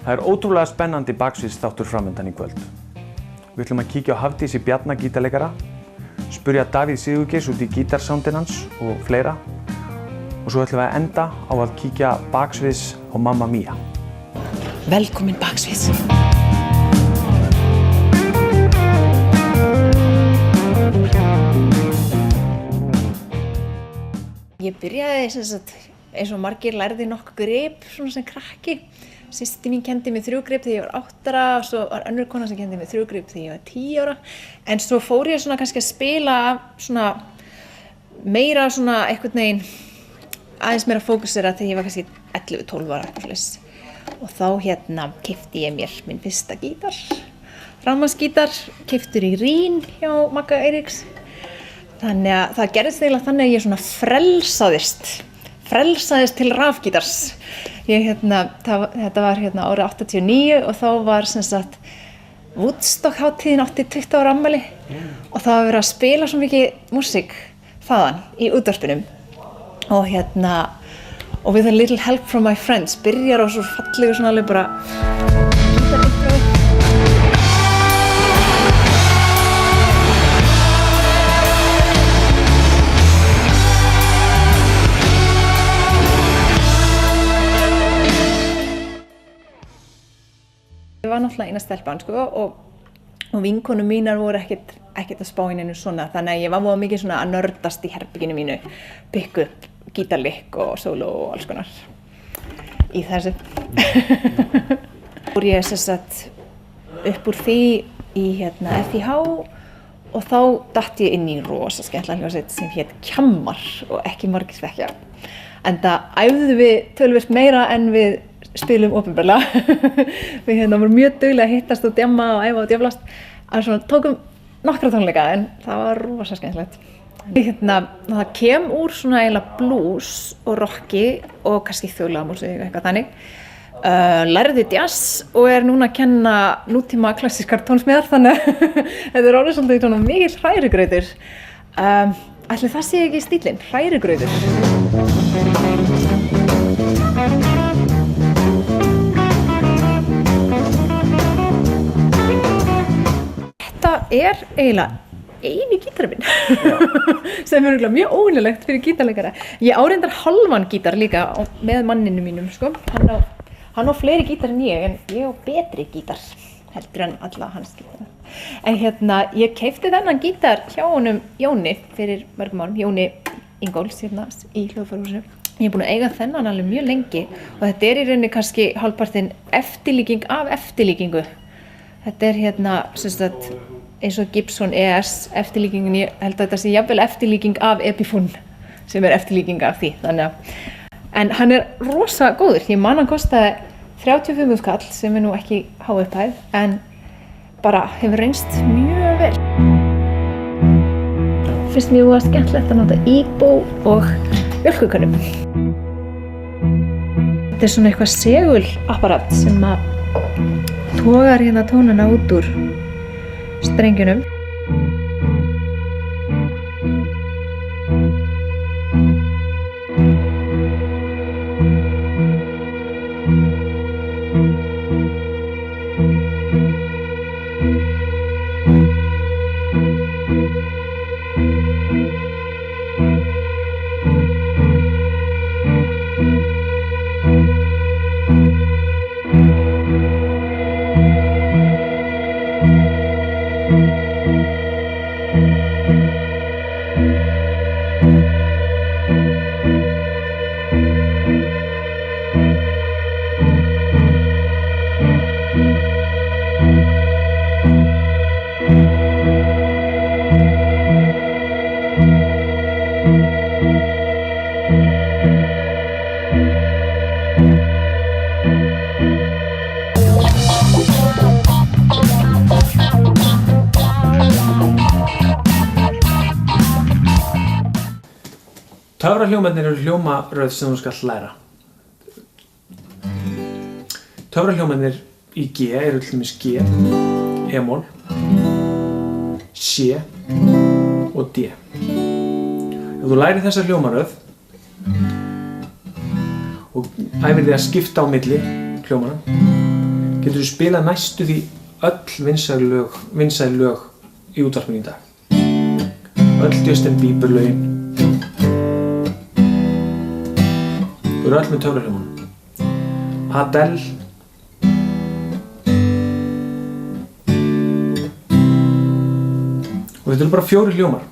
Það ótrúlega spennandi baksviðsþáttur framundan í kvöld. Við ætlum að kíkja á Hafdísi Bjarna gítarleikara, spyrja Davíð Sigurgeirs út í gítarsándinn hans og fleira. Og svo ætlum við að enda á að kíkja baksviðs á Mamma Mia. Velkomin baksviðs. Ég byrjaði eins og margir lærði nokkuð grip svona sem krakki. Systir mín kendi mér 3 grip þegar ég var 8 ára og svo var önnur kona sem kendi mér 3 grip þegar ég var 10 ára. En svo fór ég svona kannski að spila svona meira svona einhvern veginn aðeins meira fókusera þegar ég var kannski 11-12 ára. Og þá keypti ég mér minn fyrsta gítar, rafmagnsgítar, keyptur í Rín hjá Magga Eiríks. Þannig að það gerðist eiginlega þannig að ég svona frelsaðist til rafgítars. Þetta var árið 89 og þá var Woodstock hátíðin átti 20 ára afmæli og það var verið að spila svo mikið músík þaðan í útvarpinum og og With a Little Help from My Friends byrjar á svo fallegu svona alveg bara gítarintro. Ég var náttúrulega eina stelpan og vinkonur mínar voru ekkert að spá í neinu svona, þannig að ég var mikið svona að nördast í herberginu mínu, pikka upp gítarlikk og sóló og alls konar í þessu. Fór ég upp úr því í FIH og þá datt ég inn í rosa skemmtilega hljómsveit sem hét Kjammar og ekki margir þekkja. Enda æfðum við töluvert meira en við spilum opinberlega. Við vorum mjög duglega að hittast og djamma og æfa og djöflast. En tókum nokkra tónleika en það var rosa skemmtilegt. Það kem úr svona eiginlega blues og rocki og kannski þjóðlagamúsík eitthvað þannig. Lærði jazz og núna að kenna nútíma klassískar tónsmíðar, þannig að þetta orðið svolítið svona mikill hrærigrautur. Ætli það sé ekki stíllinn, hrærigrautur. Þetta eiginlega eini gítarinn minn sem mjög óvenjulegt fyrir gítarleikara. Ég á reyndar hálfan gítar líka með manninu mínum, Hann á fleiri gítar en ég á betri gítar heldur en alla hans gítara. En ég keypti þennan gítar hjá honum Jóni fyrir mörgum árum, Jóni Ingóls í hljóðfærahúsinu. Ég er búin að eiga þennan alveg mjög lengi og þetta í rauninni kannski hálfpartinn eftirlíking af eftirlíkingu. Þetta eins og Gibson ES eftirlíkingin, ég held að þetta sé jafnvel eftirlíking af Epiphone sem eftirlíking af því. En hann rosa góður. Ég man hann kostaði 35.000 kall sem nú ekki há upphæð en bara hefur reynst mjög vel. Finnst mjög skemmtilegt að nota íbó og mjólkurkönnum. Þetta svona eitthvað segulapparat sem togar tónana út úr strengjunum. Töfrahljómarnir eru hljómaröð sem þú skalt læra. Töfrahljómarnir í G eru til dæmis G, E-mól, C og D. Ef þú lærir þessa hljómaröð og æfir þig að skipta á milli hljómana, getur þú spilað næstu því öll vinsæl lög í útvarpinu í dag. Öll Justin Bieber lögin. Þú eru öll með töfrahljómanum. Adele. Og þetta eru bara 4 hljómar.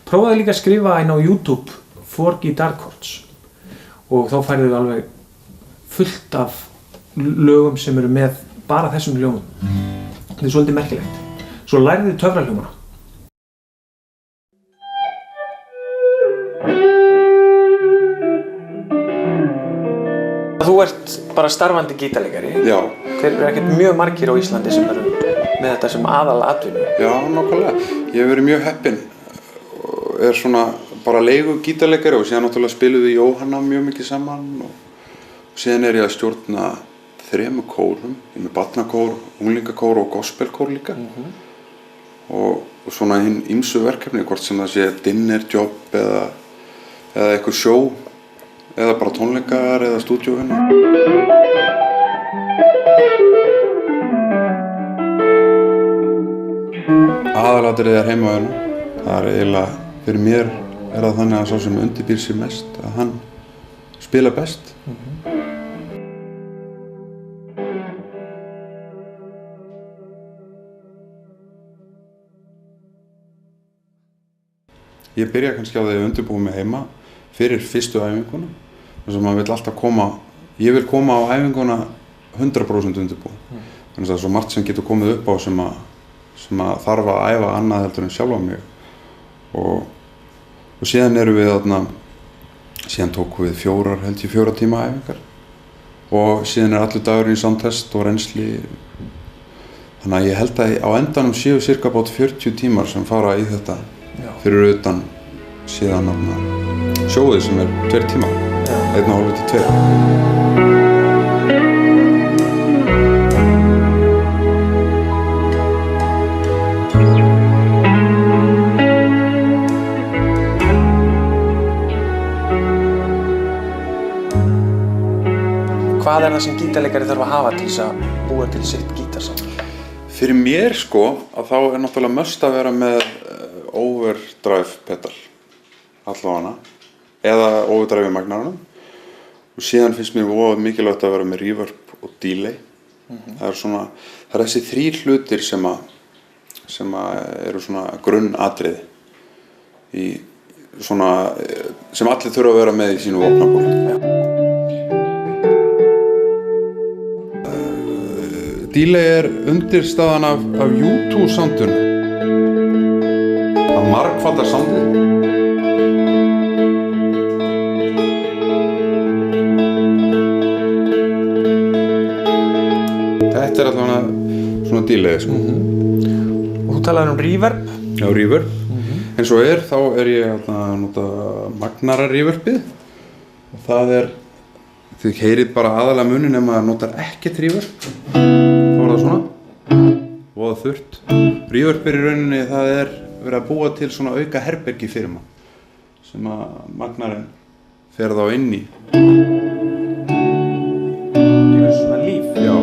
Prófaðu líka að skrifa inn á YouTube 4 guitar chords og þá færðu þau alveg fullt af lögum sem eru með bara þessum hljómum. Þetta er svolítið merkilegt. Svo lærðu þið töfrahljómana. Þú ert bara starfandi gítarleikari. Já. Þeir eru ekkert mjög margir á Íslandi sem eru með þetta sem aðalatvinnu. Já, nákvæmlega. Ég hef verið mjög heppinn og er svona bara leigu gítarleikari og síðan náttúrulega spilum við Jóhanna mjög mikið saman og síðan er ég að stjórna 3 kórum. Ég er með barnakór, unglingakór og gospelkór líka. Og svona hinn ýmsu verkefni, hvort sem það sé dinnerjob eða eitthvað sjó eða bara tónleikar eða stúdíóvinna. Aðalatriðið er heimavinna. Það er eiginlega, fyrir mér er það þannig að sá sem undirbýr sig mest, að hann spila best. Ég byrja kannski á því að undirbúa mig heima fyrir fyrstu æfinguna. Þess að maður vill alltaf koma, ég vil koma á æfinguna 100% undirbúin. Þannig að það er svo margt sem getur komið upp á sem að þarf að æfa annað heldur en sjálfa mig. Og síðan erum við þarna, síðan tókum við 4 tíma æfingar. Og síðan er allur dagurinn í soundtest og reynsli. Þannig að ég held að á endanum séu cirka bát 40 tímar sem fara í þetta fyrir utan síðan sjóðið sem er 2 tímar, 1,5 til 2. Hvað er það sem gítarleikari þarf að hafa til þess að búa til sitt gítarsound? Fyrir mér sko, að þá er náttúrulega must að vera með overdrive pedal allavega eða overdrive í magnaranum og síðan finnst mér voða mikilvægt að vera með reverb og delay. Það er þessi 3 hlutir sem eru svona grunnatriði í svona sem allir þurfa að vera með í sínu vopnabúri. Delay er undirstaðan af U2 soundinu. Það margfaldar soundið. Þetta er allavega svona delay sko. Og þú talaði reverb? Já, reverb. En svo þá er ég að nota magnara reverbið. Og það er, þið heyrið bara aðalega munin ef maður notar ekkert reverb. Þá er það svona. Voða þurrt. Reverb er í rauninni, það er verið að búa til svona auka herbergi fyrir maður sem að magnarinn fer þá inn í. Gefur þessu svona líf? Já,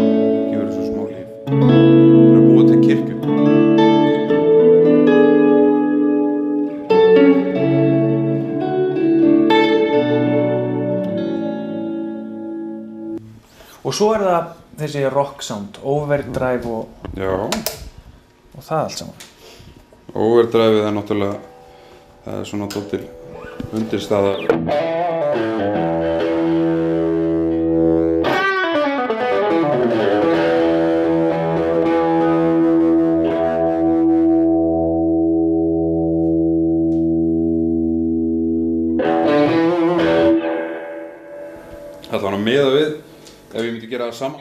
gefur þessu smá líf. Það er að búa til kirkju. Og svo er það þessi rock sound, overdrive og það allt saman. Overdriveið er náttúrulega, það er svona dálítil undirstaða. Það var miðað við ef ég myndi gera það sama.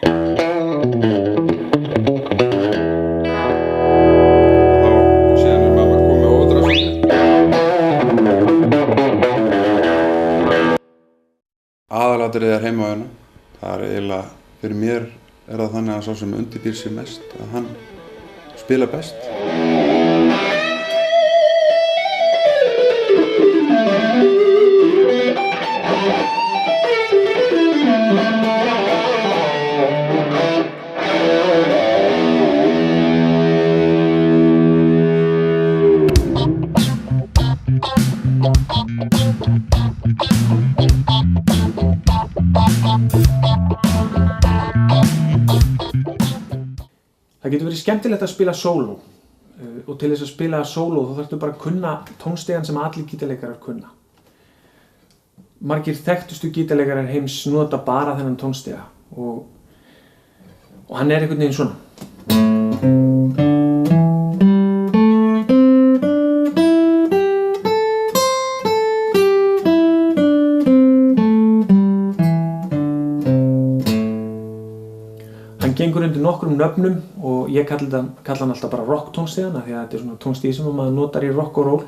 aðalatriðið er heimavinna. Það er eiginlega, fyrir mér er það þannig að sá sem undirbýr sig mest, að hann spila best. Það getur verið skemmtilegt að spila sóló og til þess að spila sóló þá þarftu bara að kunna tónstegan sem allir gítarleikarar kunna. Margir þekktustu gítarleikarar heims nota bara þennan tónstega og hann er einhvern veginn svona. Hann gengur undir nokkrum nöfnum og ég kalla hann alltaf bara rock tónstegana því að þetta er svona tónstíð sem maður notar í rock og roll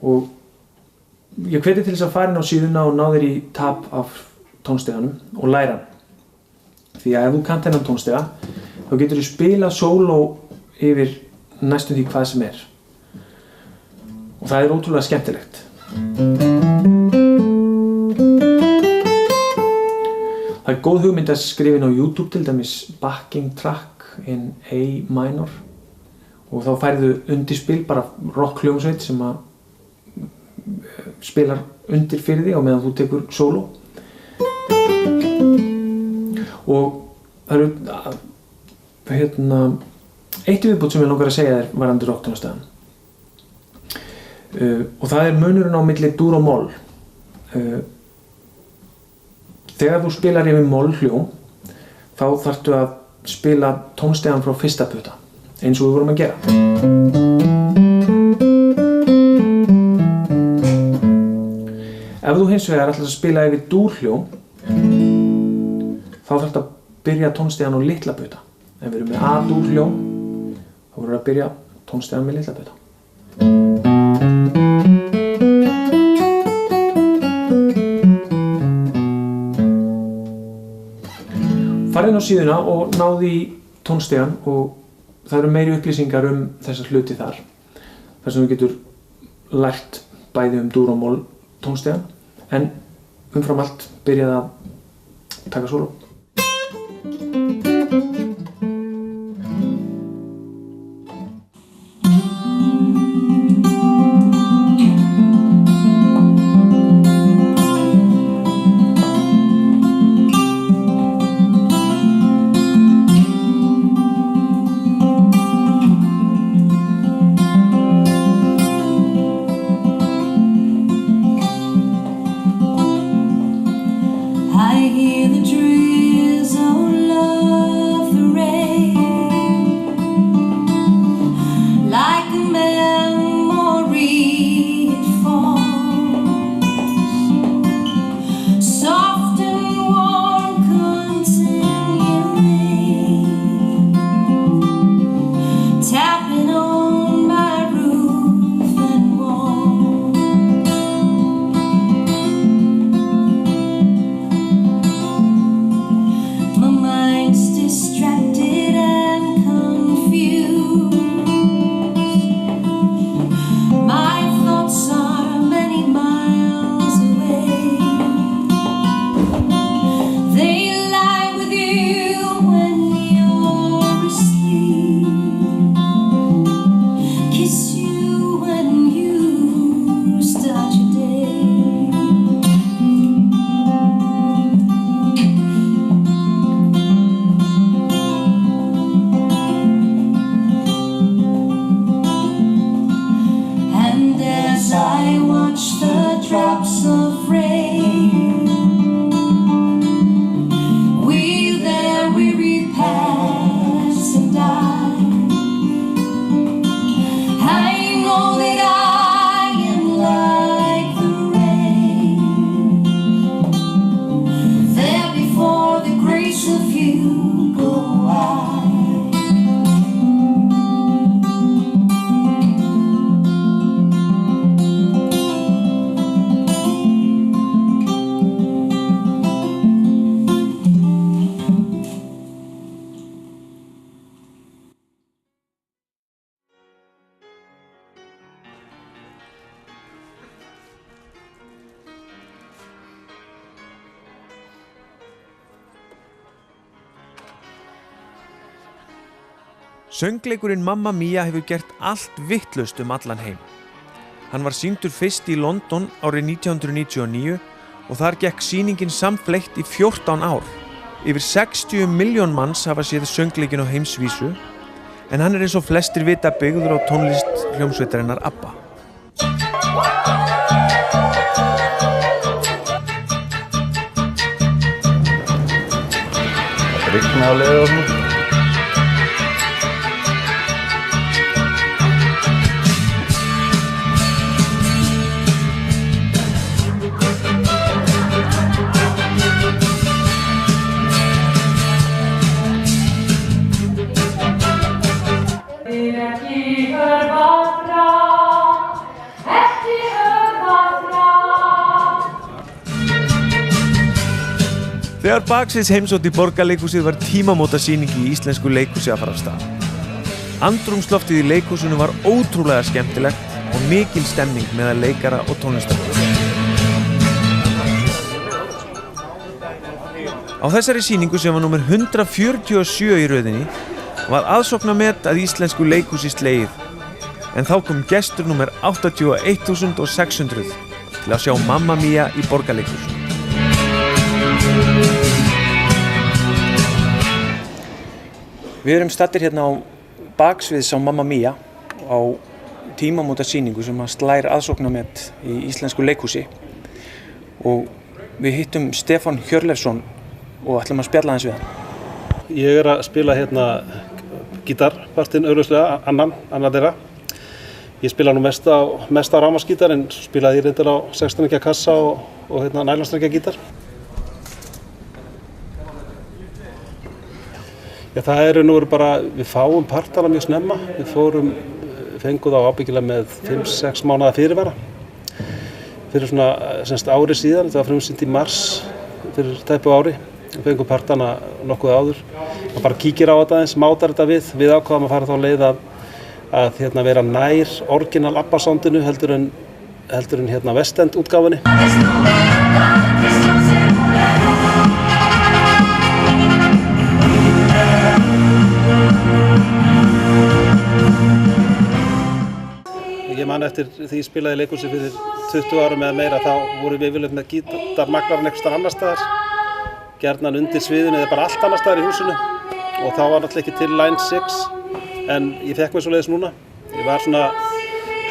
og ég hveti til þess að fara inn á síðuna og ná þér í tab af tónsteganum og læra hann. Því að ef þú kannt þennan tónstega þá getur þú spilað sóló yfir næstum því hvað sem er og það er ótrúlega skemmtilegt. Það er góð hugmynd að skrifa inn á YouTube til dæmis backing track in A minor og þá færðu undirspil, bara rock hljómsveit sem að spilar undir fyrir því á meðan þú tekur sóló. Og það eru eitt viðbót sem ég langar að segja þér varðandi rocktónstegan og það er munurinn á milli dúr og moll. Þegar þú spilar yfir mollhljóm þá þarftu að spila tónstegan frá fyrsta putta eins og við vorum að gera. Ef þú hins vegar ætlar að spila yfir dúrhljóm þá þarftu að byrja tónstegan á litla putta. Ef við erum með A-dúrhljóm þá verður að byrja tónstegan með litla putta. Farðu inn á síðuna og náðu í tónstegan og það eru meiri upplýsingar þessar hluti þar. Þar sem þú getur lært bæði dúr og moll tónstegan en umfram allt byrjað að taka sóló. I hear the dream. Söngleikurinn Mamma Mia hefur gert allt vitlaust allan heim. Hann var sýndur fyrst í London árið 1999 og þar gekk sýningin samfleytt í 14 ár. Yfir 60 milljón manns hafa séð söngleikinn á heimsvísu, en hann eins og flestir vita byggður á tónlist hljómsveitarinnar ABBA. Rigna á leiðunum. Þegar Baksviðs heimsótti Borgarleikhúsið var tímamótasýning í íslensku leikhúsi að fara af stað. Andrúmsloftið í leikhúsinu var ótrúlega skemmtilegt og mikil stemning meðal leikara og tónlistarfólks. Á þessari sýningu sem var númer 147 í röðinni var aðsóknarmet að íslensku leikhúsi slegið, en þá kom gestur númer 81.600 til að sjá Mamma Mia í Borgarleikhúsinu. Við erum staddir hérna á Baksviðs á Mamma Mia á tímamótasýningu sem slær aðsóknarmet í íslensku leikhúsi og við hittum Stefán Hjörleifsson og ætlum að spjalla aðeins við hann. Ég að spila hérna gítarpartinn augljóslega, annan þeirra. Ég spila nú mest á rafmagnsgítar en spilaði ég reyndar á 16 kassa og hérna nælonstrengja gítar. Já, það eru nú bara, við fáum partana mjög snemma. Við fengum þá ábyggilega með 5-6 mánaða fyrirvara. Fyrir svona ári síðan, þetta var frumsýnt í mars fyrir tæpu ári. Við fengum partana nokkuð áður. Man bara kíkir á þetta eins, mátar þetta við ákváðum að fara þá leið að hérna, vera nær orginal ABBA-soundinu heldur en hérna West End útgáfunni. Ég man eftir því ég spilaði í leikhúsi fyrir 20 árum eða meira, þá vorum við yfirleitt með gítarmagnarann einhvers staðar annars staðar, gjarnan undir sviðinu eða bara allt annars staðar í húsinu, og þá var náttúrulega ekki til Line 6, en ég fekk mig svoleiðis núna. Ég var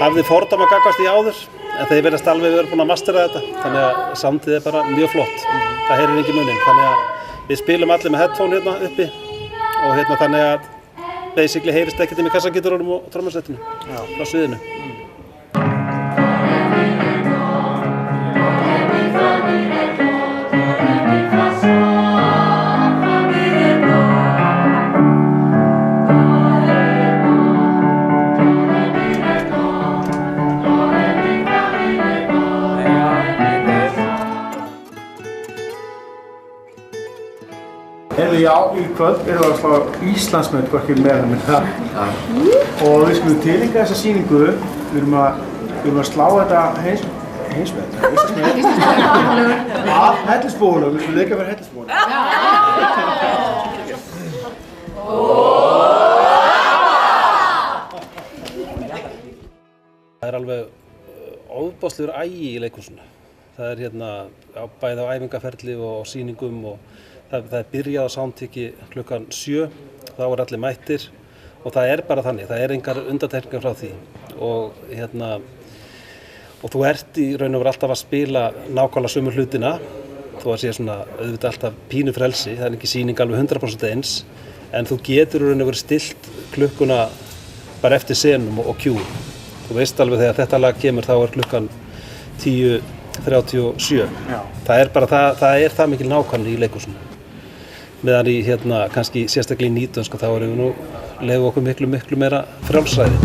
hafði fordóma gagnvart því áður, en þeir verðast alveg verið búin að mastera þetta, þannig að soundið bara mjög flott. Það heyrir ekki munninn, þannig að við spilum allir með headphone hérna uppi og hérna þannig að basically heyrist ekkert með kassagítarunum og trommusettinu frá sviðinu. Já, í kvöld erum við að slá Íslandsmet hvorki meira með það. Og við skulum tileinka þessa sýningu. Við erum að slá þetta heimsmet. Af hellisbóðulög. Við skulum leika fyrir hellisbóðulög. Það alveg ofboðslegur agi í leikhúsinu. Það hérna bæði á æfingaferli og sýningum og það byrjað á soundtiki klukkan 7, þá allir mættir og það bara þannig, það engar undantekningar frá því og þú ert í raun og veru alltaf að spila nákvæmlega sömu hlutina þó að sé auðvitað alltaf pínu frelsi, það ekki sýning alveg 100% eins en þú getur í raun og veru stillt klukkuna bara eftir senum og cue. Þú veist alveg þegar þetta lag kemur þá klukkan 10:37. Það það mikil nákvæmni í leikhúsinu. Meðan í kannski sérstaklega í 19 þá erum við nú leyfa okkur miklu meira frjálsræði.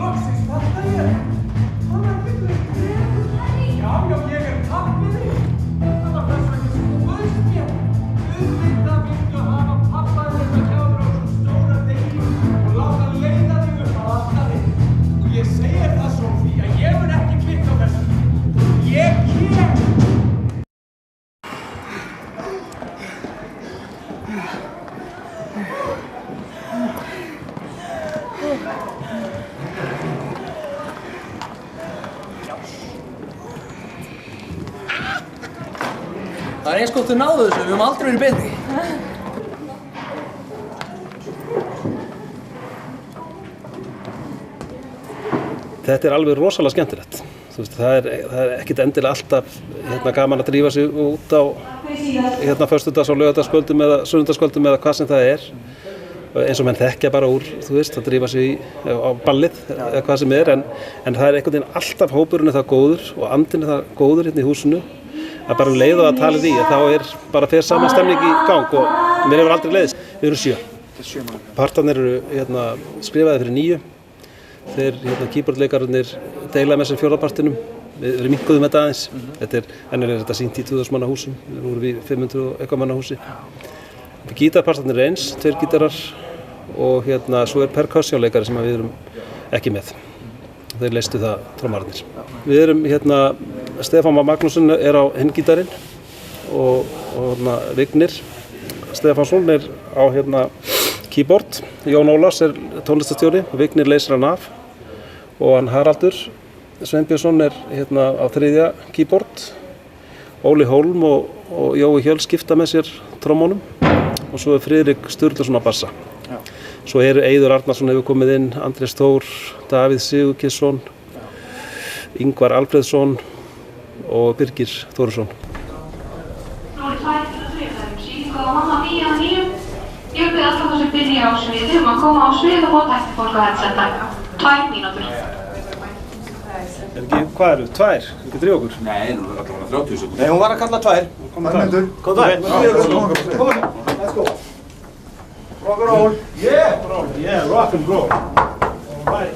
loksins fatta ég. Hann var ekki gregur. Já, ég pappið þig. Það var þess vegna sem þú bauðst mér. Auðvitað viltu hafa pappa þetta hjá þér á svo stóra degi og láta leiða þig upp á altari. Og ég segi það, Sophie, að ég mun ekki klikka á þessu. Ég kem. Það eins gott að náðu þessu, við höfum aldrei verið betri. Þetta alveg rosalega skemmtilegt. Þú veist, það er ekkert endilega alltaf gaman að drífa sig út á föstudags- og laugardagskvöldum eða sunnudagskvöldum eða hvað sem það er. Eins og menn þekkja bara úr, þú veist, að drífa sig á ballið eða hvað sem er. En það er einhvern veginn alltaf hópurinn það góður og andinn það góður hérna í húsinu. Að bara leið og að tala því að þá bara fer saman stemning í gang og mér hefur aldrei leiðist. Við erum 7. Partarnir eru skrifaði fyrir 9. Þeir keyboardleikararnir deila með þessum 4. partinum. Við minnkuðum þetta aðeins. Ennur þetta sýnt í 2000 manna húsum. Við vorum í 500 og eitthvað manna húsi. Gítarpartarnir eru eins, 2 gítarar og svo percussjónleikari sem við erum ekki með. Þeir leystu það trommararnir. Við erum Stefán Magnússon er á hinn gítarinn og Vignir Stefánsson er á keyboard. Jón Ólafs er tónlistastjóri og Vignir leysir hann af og hann Haraldur Sveinbjörnsson er á 3. keyboard. Óli Hólm og Jói Hjöl skipta með sér trommónum og svo er Friðrik Sturluson á bassa. Svo Eiður Arnarsson hefur komið inn, Andrés Þór, Davíð Sigurkisson, Ingvar Alfreðsson og Birgir Þórisson. Nú er 2 til 3 sýningu á Mamma Mia 9. Ég byrði alltaf sem byrja á sviði að koma á svið og bóta eftir fólk á headsetta. 2 mínútur. Hvað eru? 2? Ekki drífa okkur? Nei, nú er allavega 30 sekúndur. Nei, hún var að kalla 2. Kom 2. Kom 2. Let's go. Rock and roll. Yeah, rock and roll. All right.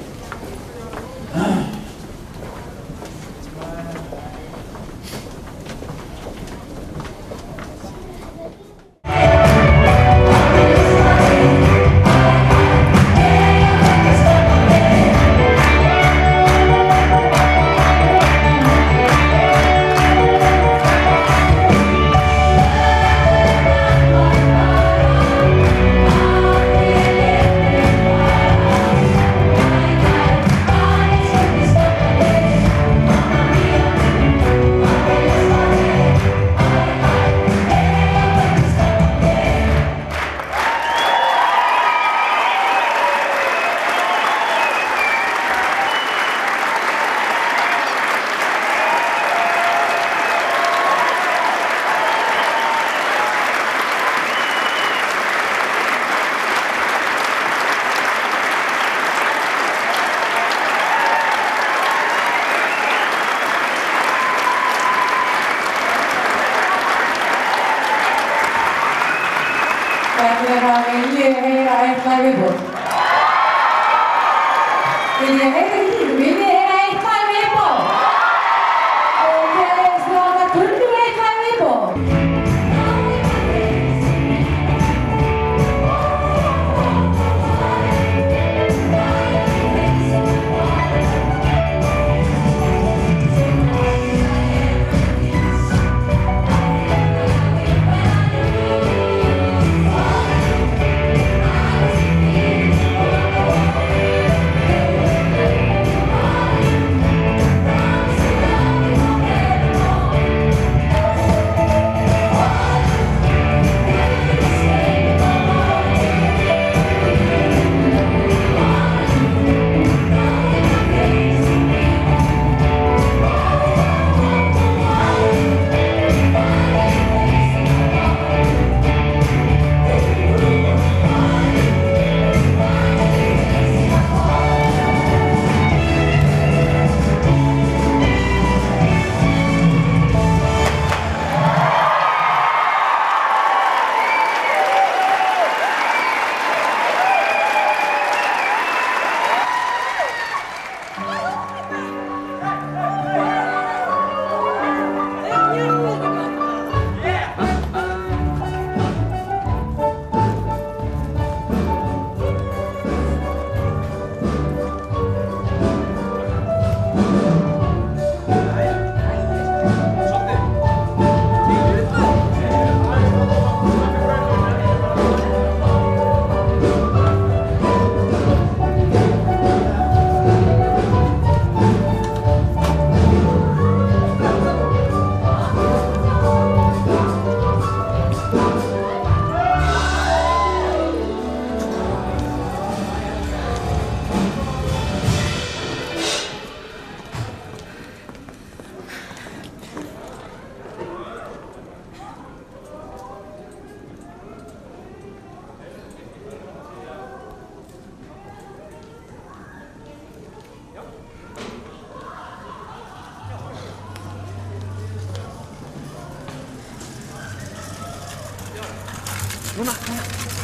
Núna.